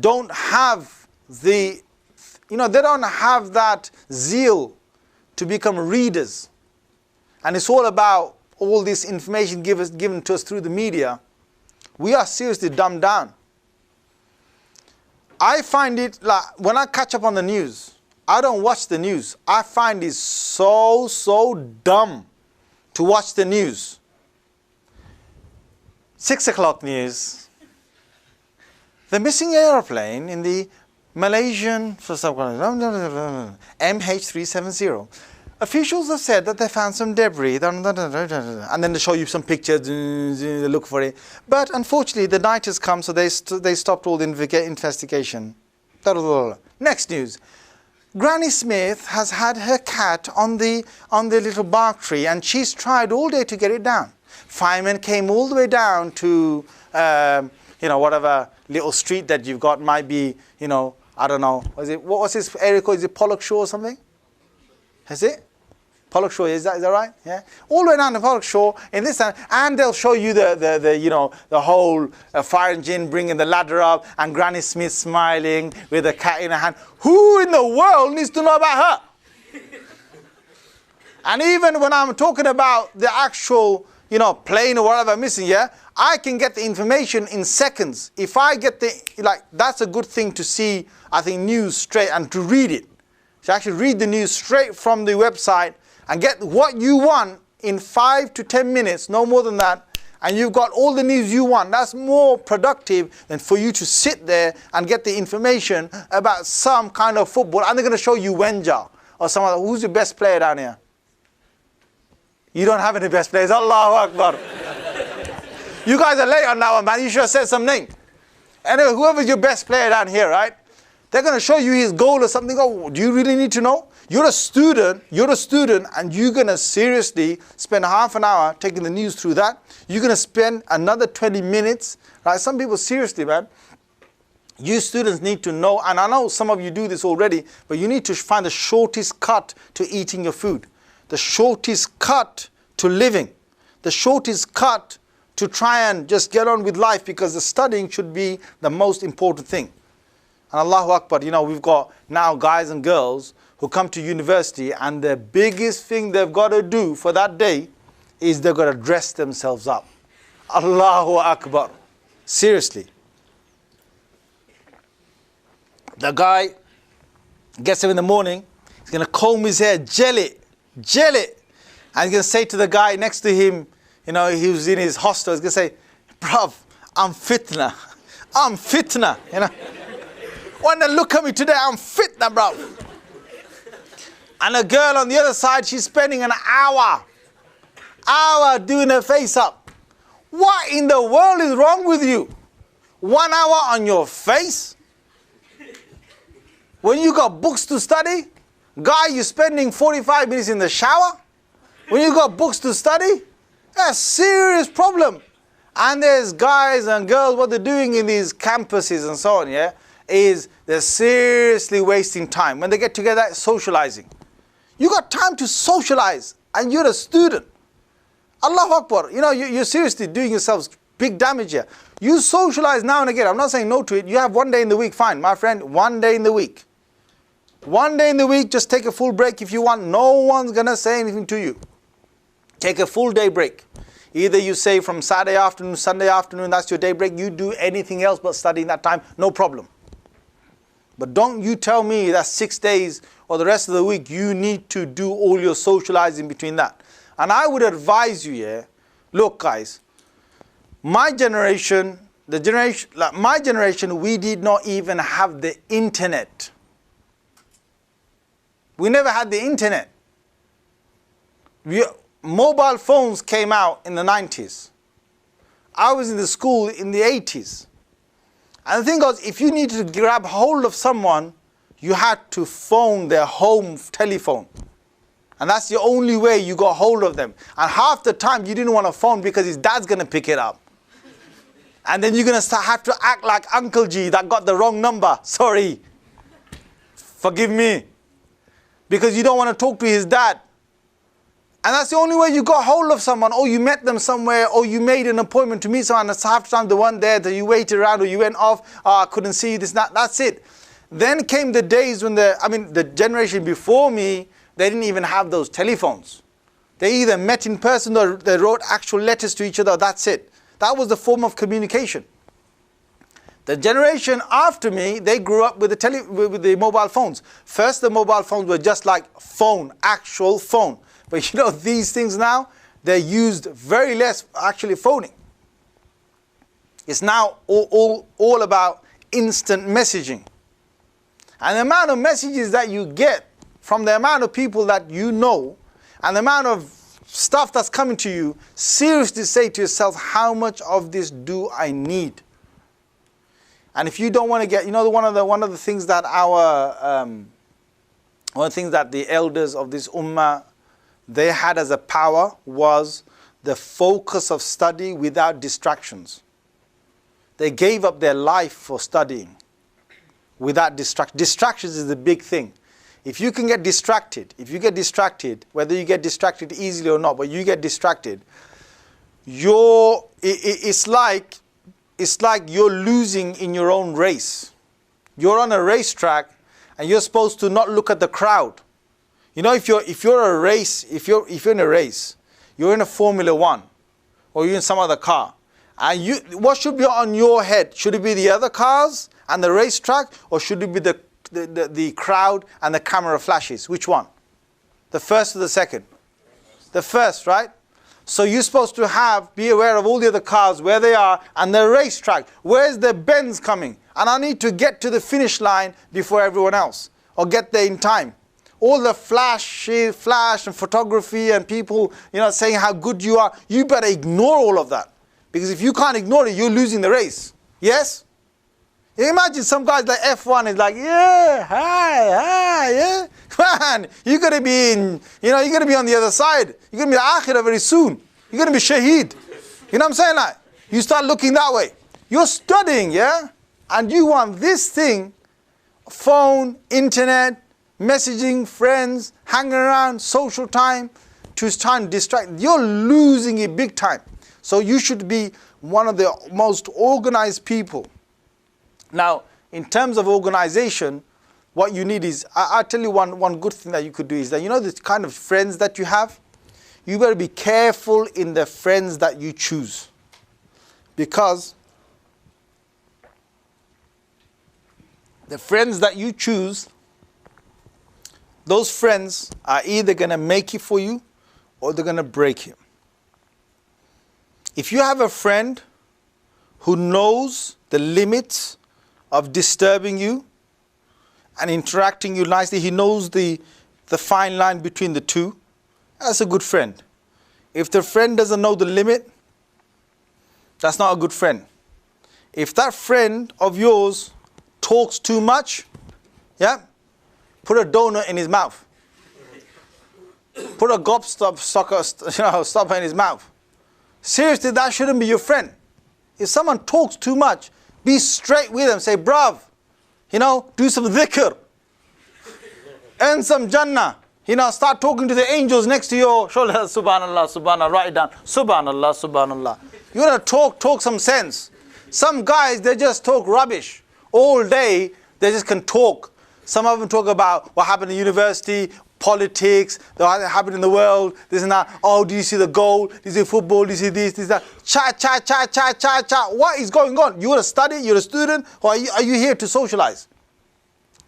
don't have they don't have that zeal to become readers, and it's all about all this information given to us through the media, we are seriously dumbed down. I find it like, when I catch up on the news, I don't watch the news. I find it so dumb to watch the news. 6 o'clock news. The missing airplane in the Malaysian MH370. Officials have said that they found some debris, and then they show you some pictures, look for it. But unfortunately, the night has come, so they stopped all the investigation. Next news. Granny Smith has had her cat on the little bark tree, and she's tried all day to get it down. Firemen came all the way down to, whatever little street that you've got, might be, I don't know. What was this area called? Is it Pollock Shore or something? Is it? Pollock Shore, is that right? Yeah. All the way down to Pollock Shore in this time, and they'll show you the whole fire engine bringing the ladder up, and Granny Smith smiling with a cat in her hand. Who in the world needs to know about her? And even when I'm talking about the actual, plane or whatever missing, yeah, I can get the information in seconds. If I get that's a good thing to see, I think, news straight and to read it. To actually read the news straight from the website and get what you want in 5 to 10 minutes, no more than that, and you've got all the news you want. That's more productive than for you to sit there and get the information about some kind of football, and they're going to show you Wenja or someone. Who's the best player down here? You don't have any best players. Allahu Akbar. You guys are late on that one, man. You should have said some name. Anyway, whoever's your best player down here, right? They're going to show you his goal or something. Oh, do you really need to know? You're a student, and you're going to seriously spend half an hour taking the news through that. You're going to spend another 20 minutes, right? Some people, seriously, man, you students need to know, and I know some of you do this already, but you need to find the shortest cut to eating your food, the shortest cut to living, the shortest cut to try and just get on with life, because the studying should be the most important thing. And Allahu Akbar, we've got now guys and girls who come to university, and the biggest thing they've got to do for that day is they've got to dress themselves up. Allahu Akbar. Seriously. The guy gets up in the morning, he's going to comb his hair, gel it. And he's going to say to the guy next to him, he was in his hostel, he's going to say, bruv, I'm fitna. When they look at me today, I'm fitna, bruv. And a girl on the other side, she's spending an hour doing her face up. What in the world is wrong with you? 1 hour on your face? When you got books to study? Guy, you're spending 45 minutes in the shower? When you got books to study? That's a serious problem. And there's guys and girls, what they're doing in these campuses and so on, is they're seriously wasting time. When they get together, socializing. You got time to socialize, and you're a student. Allahu Akbar. You're seriously doing yourselves big damage here. You socialize now and again. I'm not saying no to it. You have 1 day in the week, fine. My friend, 1 day in the week. 1 day in the week, just take a full break if you want. No one's going to say anything to you. Take a full day break. Either you say from Saturday afternoon, Sunday afternoon, that's your day break. You do anything else but study in that time, no problem. But don't you tell me that 6 days or the rest of the week, you need to do all your socializing between that. And I would advise you, look guys, my generation, we did not even have the internet. We never had the internet. Mobile phones came out in the 90s. I was in the school in the 80s. And the thing was, if you needed to grab hold of someone, you had to phone their home telephone. And that's the only way you got hold of them. And half the time you didn't want to phone because his dad's going to pick it up. And then you're going to have to act like Uncle G that got the wrong number. Sorry. Forgive me. Because you don't want to talk to his dad. And that's the only way you got hold of someone, or you met them somewhere, or you made an appointment to meet someone, and half the time the one there that you waited around, or you went off, I couldn't see you, that's it. Then came the days when the generation before me, they didn't even have those telephones. They either met in person or they wrote actual letters to each other, that's it. That was the form of communication. The generation after me, they grew up with the mobile phones. First, the mobile phones were just like phone, actual phone. But these things now, they're used very less actually phoning. It's now all about instant messaging. And the amount of messages that you get from the amount of people that you know, and the amount of stuff that's coming to you, seriously say to yourself, how much of this do I need? And if you don't want to get, one of the things that the elders of this ummah, they had as a power was the focus of study without distractions. They gave up their life for studying without distractions. Distractions is the big thing. If you can get distracted, whether you get distracted easily or not, but you get distracted, it's like you're losing in your own race. You're on a racetrack and you're supposed to not look at the crowd. If you're in a race, you're in a Formula 1 or you're in some other car, and what should be on your head? Should it be the other cars and the racetrack, or should it be the crowd and the camera flashes? Which one? The first or the second? The first, right? So you're supposed to be aware of all the other cars, where they are, and the racetrack. Where's the bends coming? And I need to get to the finish line before everyone else, or get there in time. All the flash and photography and people, saying how good you are, you better ignore all of that. Because if you can't ignore it, you're losing the race. Yes? You imagine some guys like F1 is like, yeah, hi, yeah. Man, you're going to be on the other side. You're going to be akhirah very soon. You're going to be shaheed. You know what I'm saying? Like, you start looking that way. You're studying, yeah? And you want this thing, phone, internet, messaging, friends, hanging around, social time, to try and distract. You're losing it big time. So you should be one of the most organized people. Now, in terms of organization, what you need is, I'll tell you one good thing that you could do is that, the kind of friends that you have, You better be careful in the friends that you choose. Because the friends that you choose, those friends are either going to make it for you or they're going to break you. If you have a friend who knows the limits of disturbing you and interacting you nicely, he knows the fine line between the two, that's a good friend. If the friend doesn't know the limit, that's not a good friend. If that friend of yours talks too much, yeah, put a donut in his mouth. Put a stopper in his mouth. Seriously, that shouldn't be your friend. If someone talks too much, be straight with them. Say, bruv, do some dhikr. Earn some jannah. Start talking to the angels next to your shoulder. Subhanallah, subhanallah, write it down. Subhanallah, subhanallah. You want to talk some sense. Some guys, they just talk rubbish. All day, they just can talk. Some of them talk about what happened in university, politics, what happened in the world, this and that. Oh, do you see the goal? Do you see football? Do you see this, that? Chat. What is going on? You want to study? You're a student? Or are you here to socialize?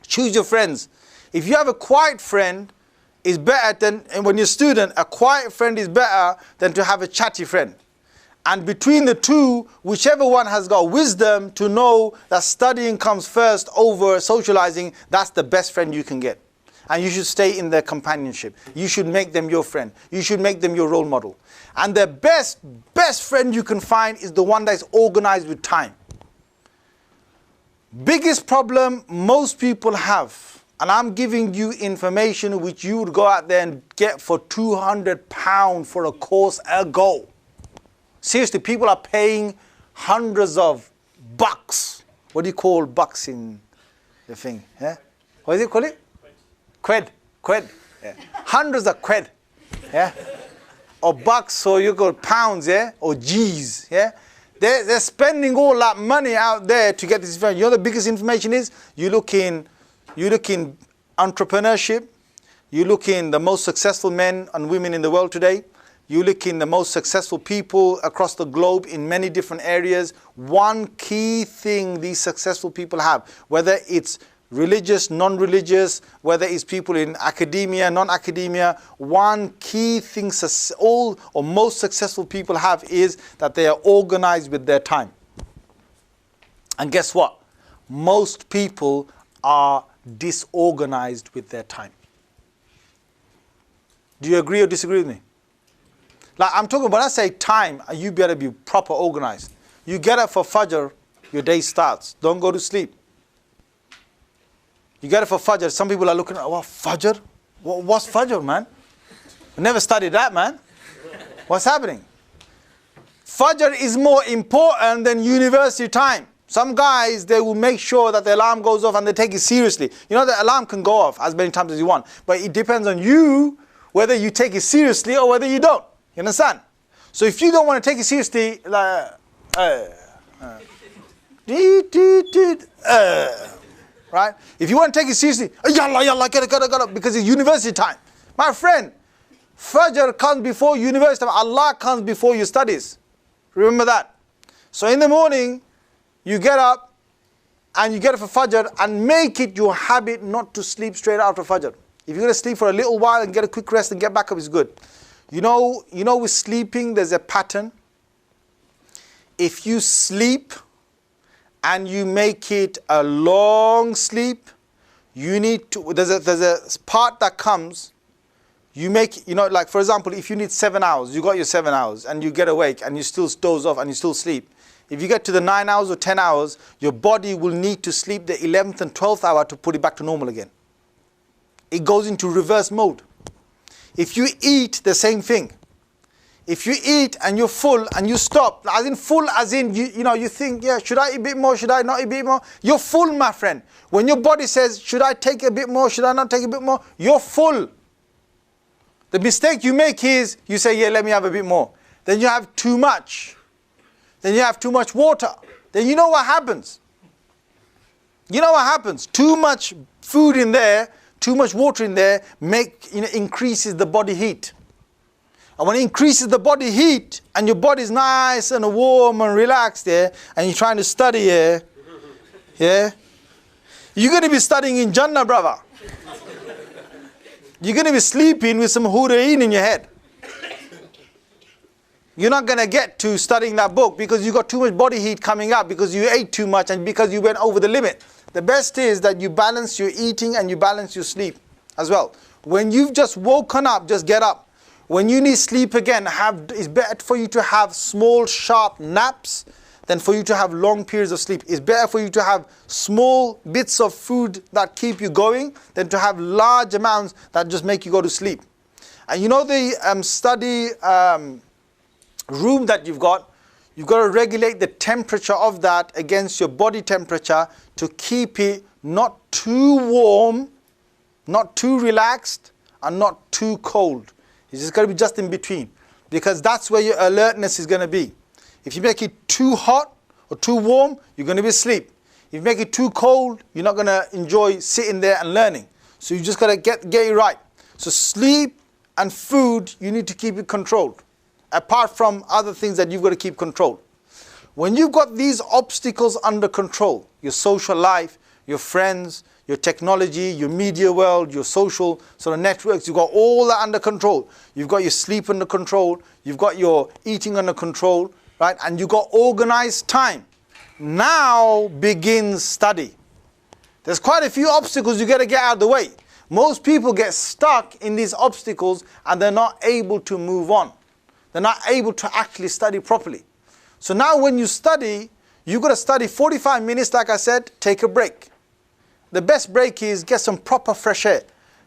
Choose your friends. If you have a quiet friend, it's better than, and when you're a student, a quiet friend is better than to have a chatty friend. And between the two, whichever one has got wisdom to know that studying comes first over socializing, that's the best friend you can get. And you should stay in their companionship. You should make them your friend. You should make them your role model. And the best friend you can find is the one that is organized with time. Biggest problem most people have, and I'm giving you information which you would go out there and get for £200 for a course a go. Seriously, people are paying hundreds of bucks. What do you call bucks in the thing? Yeah? What do you call it? Quid. Yeah. Hundreds of quid. Yeah? Or bucks, or you call pounds, yeah? Or G's. Yeah? They're spending all that money out there to get this information. You know the biggest information is? You look in entrepreneurship, you look in the most successful men and women in the world today, you look in the most successful people across the globe in many different areas. One key thing these successful people have, whether it's religious, non-religious, whether it's people in academia, non-academia, one key thing all or most successful people have is that they are organized with their time. And guess what? Most people are disorganized with their time. Do you agree or disagree with me? Like I'm talking, when I say time, you better be proper organized. You get up for Fajr, your day starts. Don't go to sleep. You get up for Fajr. Some people are looking at, what, Fajr? What's Fajr, man? I never studied that, man. What's happening? Fajr is more important than university time. Some guys, they will make sure that the alarm goes off and they take it seriously. You know, the alarm can go off as many times as you want. But it depends on you whether you take it seriously or whether you don't. You understand? So if you don't want to take it seriously, like, right? If you want to take it seriously, yalla, get up, because it's university time. My friend, Fajr comes before university time. Allah comes before your studies. Remember that. So in the morning, you get up and you get up for Fajr and make it your habit not to sleep straight after Fajr. If you're going to sleep for a little while and get a quick rest and get back up, it's good. You know with sleeping, there's a pattern. If you sleep and you make it a long sleep, you need to, there's a part that comes, you make, like for example, if you need 7 hours, you got your 7 hours and you get awake and you still doze off and you still sleep. If you get to the 9 hours or 10 hours, your body will need to sleep the 11th and 12th hour to put it back to normal again. It goes into reverse mode. If you eat, the same thing. If you eat and you're full and you stop, as in full, as in, you think, yeah, should I eat a bit more? Should I not eat a bit more? You're full, my friend. When your body says, should I take a bit more? Should I not take a bit more? You're full. The mistake you make is, you say, yeah, let me have a bit more. Then you have too much. Then you have too much water. Then you know what happens. You know what happens. Too much food in there, too much water in there, increases the body heat. And when it increases the body heat, and your body's nice and warm and relaxed there, and you're trying to study here, yeah, you're going to be studying in Jannah, brother. You're going to be sleeping with some hureen in your head. You're not going to get to studying that book because you got too much body heat coming up because you ate too much and because you went over the limit. The best is that you balance your eating and you balance your sleep as well. When you've just woken up, just get up. When you need sleep again, it's better for you to have small, sharp naps than for you to have long periods of sleep. It's better for you to have small bits of food that keep you going than to have large amounts that just make you go to sleep. And you know the study room that you've got to regulate the temperature of that against your body temperature to keep it not too warm, not too relaxed, and not too cold. It's just got to be just in between, because that's where your alertness is going to be. If you make it too hot or too warm, you're going to be asleep. If you make it too cold, you're not going to enjoy sitting there and learning. So you just got to get it right. So sleep and food, you need to keep it controlled, apart from other things that you've got to keep controlled. When you've got these obstacles under control, your social life, your friends, your technology, your media world, your social sort of networks, you've got all that under control. You've got your sleep under control, you've got your eating under control, right? And you've got organized time. Now begins study. There's quite a few obstacles you got to get out of the way. Most people get stuck in these obstacles and they're not able to move on. They're not able to actually study properly. So now when you study, you've got to study 45 minutes, like I said, take a break. The best break is get some proper fresh air.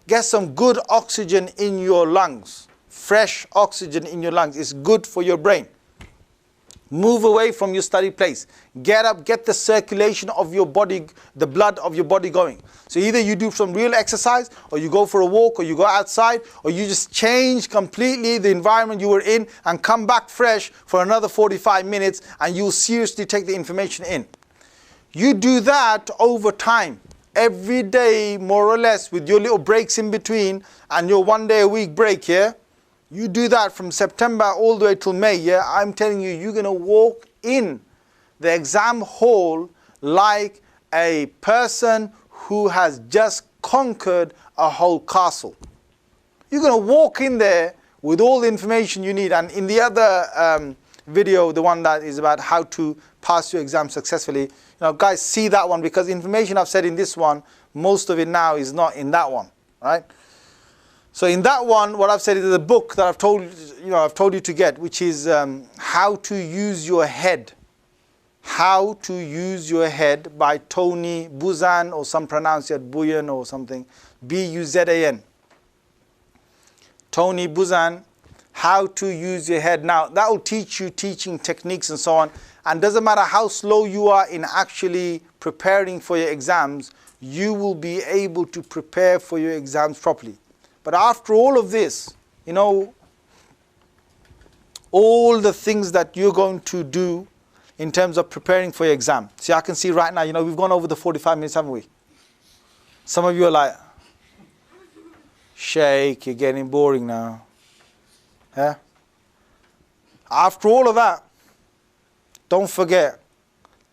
Get some good oxygen in your lungs. Fresh oxygen in your lungs is good for your brain. Move away from your study place. Get up, get the circulation of your body, the blood of your body going. So either you do some real exercise, or you go for a walk, or you go outside, or you just change completely the environment you were in and come back fresh for another 45 minutes, and you'll seriously take the information in. You do that over time. Every day, more or less, with your little breaks in between and your 1 day a week break, yeah? You do that from September all the way till May, yeah? I'm telling you, you're going to walk in the exam hall like a person who has just conquered a whole castle. You're going to walk in there with all the information you need. And in the other video, the one that is about how to pass your exam successfully, guys, see that one, because information I've said in this one, most of it now is not in that one, right? So in that one, what I've said is the book that I've told you to get, which is How to Use Your Head. How to Use Your Head by Tony Buzan, or some pronounce it Buyan or something, B-U-Z-A-N. Tony Buzan, How to Use Your Head. Now, that will teach you teaching techniques and so on. And doesn't matter how slow you are in actually preparing for your exams, you will be able to prepare for your exams properly. But after all of this, all the things that you're going to do in terms of preparing for your exam. See, I can see right now, we've gone over the 45 minutes, haven't we? Some of you are like, Shaikh, you're getting boring now. Yeah? After all of that, don't forget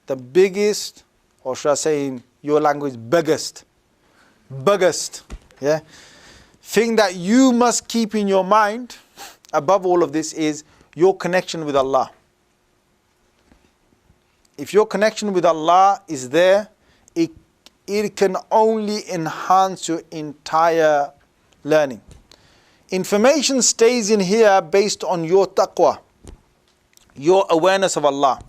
the biggest, or should I say in your language, biggest, yeah, thing that you must keep in your mind above all of this is your connection with Allah. If your connection with Allah is there, it can only enhance your entire learning. Information stays in here based on your taqwa, your awareness of Allah.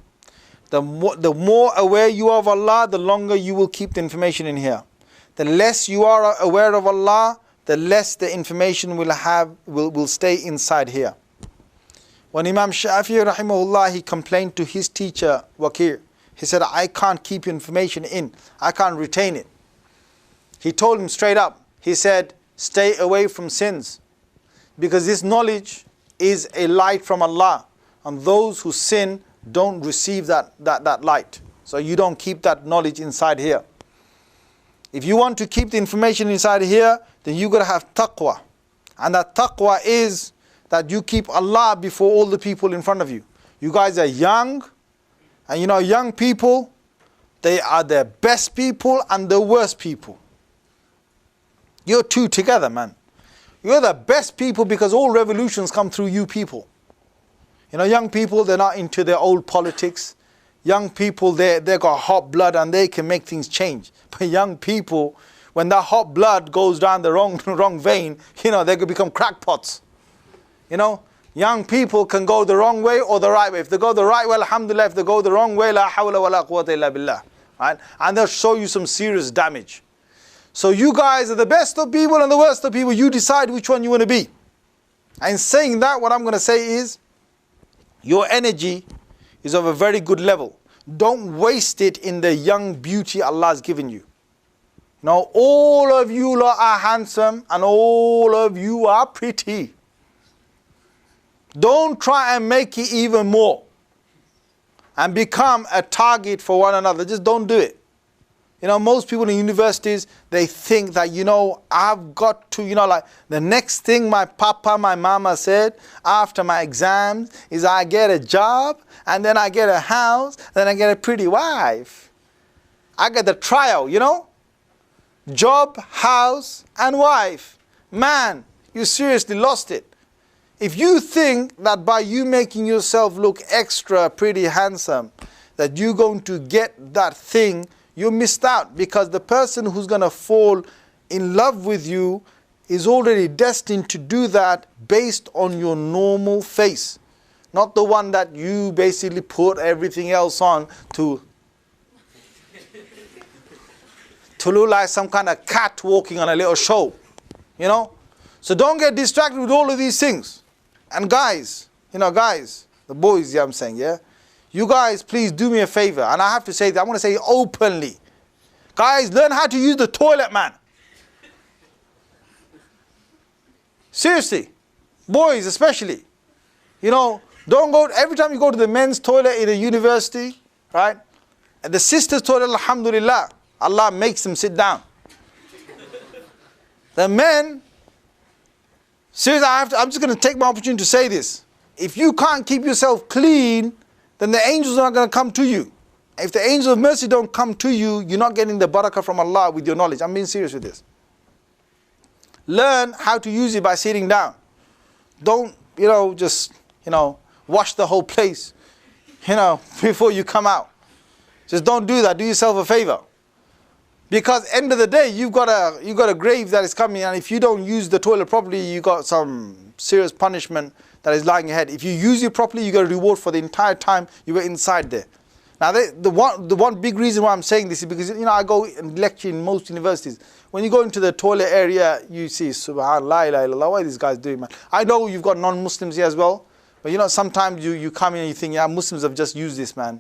The more aware you are of Allah, the longer you will keep the information in here. The less you are aware of Allah, the less the information will stay inside here. When Imam Shafi'i rahimahullah, he complained to his teacher Waqi', he said, I can't keep information in, I can't retain it. He told him straight up, he said, stay away from sins, because this knowledge is a light from Allah, and those who sin don't receive that light. So you don't keep that knowledge inside here. If you want to keep the information inside here, then you got to have taqwa. And that taqwa is that you keep Allah before all the people in front of you. You guys are young, and you know, young people, they are the best people and the worst people. You're two together, man. You're the best people because all revolutions come through you people. You know, young people, they're not into their old politics. Young people, they got hot blood and they can make things change. But young people, when that hot blood goes down the wrong vein, you know, they could become crackpots. You know, young people can go the wrong way or the right way. If they go the right way, alhamdulillah. If they go the wrong way, la hawla wa la quwwata illa billah. Right? And they'll show you some serious damage. So you guys are the best of people and the worst of people. You decide which one you want to be. And saying that, what I'm going to say is, your energy is of a very good level. Don't waste it in the young beauty Allah has given you. Now, all of you lot are handsome and all of you are pretty. Don't try and make it even more and become a target for one another. Just don't do it. You know, most people in universities, they think that, you know, I've got to, you know, like the next thing my papa, my mama said after my exams is I get a job and then I get a house, then I get a pretty wife. I get the trial, you know. Job, house and wife. Man, you seriously lost it. If you think that by you making yourself look extra pretty handsome, that you're going to get that thing, you missed out, because the person who's going to fall in love with you is already destined to do that based on your normal face. Not the one that you basically put everything else on to look like some kind of cat walking on a little show. You know? So don't get distracted with all of these things. And guys, you know, guys, the boys, yeah, I'm saying, yeah? You guys, please do me a favor. And I have to say that, I want to say it openly. Guys, learn how to use the toilet, man. Seriously. Boys especially. You know, don't go, every time you go to the men's toilet in a university, right? And the sisters' toilet, alhamdulillah, Allah makes them sit down. The men, seriously, I'm just going to take my opportunity to say this. If you can't keep yourself clean, then the angels are not going to come to you. If the angels of mercy don't come to you, you're not getting the barakah from Allah with your knowledge. I'm being serious with this. Learn how to use it by sitting down. Don't, you know, just, you know, wash the whole place, you know, before you come out. Just don't do that. Do yourself a favor. Because end of the day, you've got a grave that is coming, and if you don't use the toilet properly, you got some serious punishment that is lying ahead. If you use it properly, you get a reward for the entire time you were inside there. Now, the one big reason why I'm saying this is because, you know, I go and lecture in most universities. When you go into the toilet area, you see, subhanallah, what are these guys doing, man? I know you've got non-Muslims here as well, but you know, sometimes you come in and you think, yeah, Muslims have just used this, man.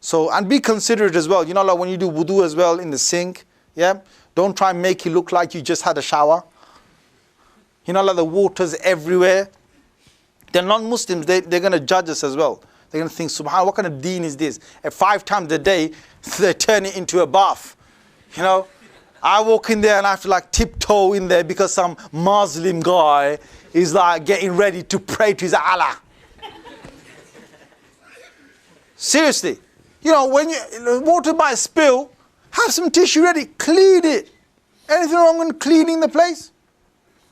So, and be considerate as well. You know, like when you do wudu as well in the sink, yeah, don't try and make it look like you just had a shower. You know, like the water's everywhere. The non-Muslims, they're going to judge us as well. They're going to think, subhanAllah, what kind of deen is this? And 5 times a day, they turn it into a bath. You know, I walk in there and I have to like tiptoe in there because some Muslim guy is like getting ready to pray to his Allah. Seriously. You know, when water might spill, have some tissue ready, clean it. Anything wrong with cleaning the place?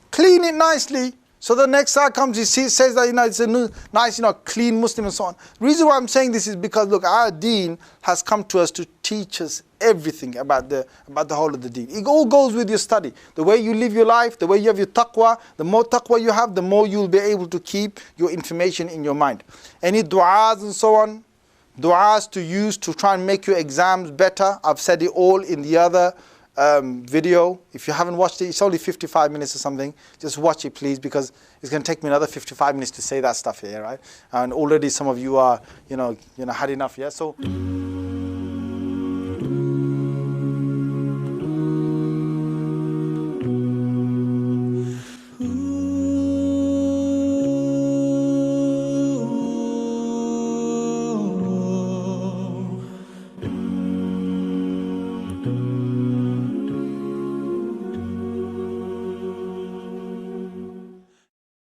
Clean it nicely. So the next guy comes, he says that, you know, it's a nice, you know, clean Muslim and so on. The reason why I'm saying this is because, look, our deen has come to us to teach us everything about the whole of the deen. It all goes with your study. The way you live your life, the way you have your taqwa, the more taqwa you have, the more you'll be able to keep your information in your mind. Any du'as and so on, du'as to use to try and make your exams better. I've said it all in the other video. If you haven't watched it, it's only 55 minutes or something. Just watch it, please, because it's going to take me another 55 minutes to say that stuff here, right? And already some of you are, you know, had enough, yeah? So